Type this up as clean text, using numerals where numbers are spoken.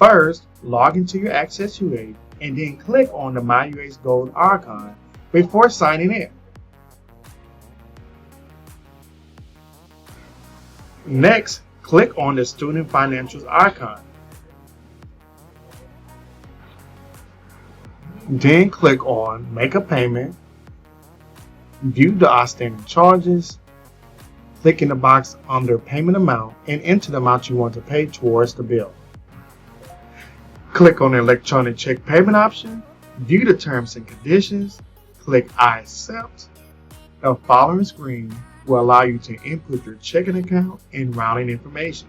First, log into your AccessUH and then click on the MyUH Gold icon before signing in. Next, click on the Student Financials icon. Then click on Make a Payment, view the outstanding charges, click in the box under Payment Amount and enter the amount you want to pay towards the bill. Click on the Electronic Check Payment option, view the terms and conditions, click I accept. The following screen will allow you to input your checking account and routing information.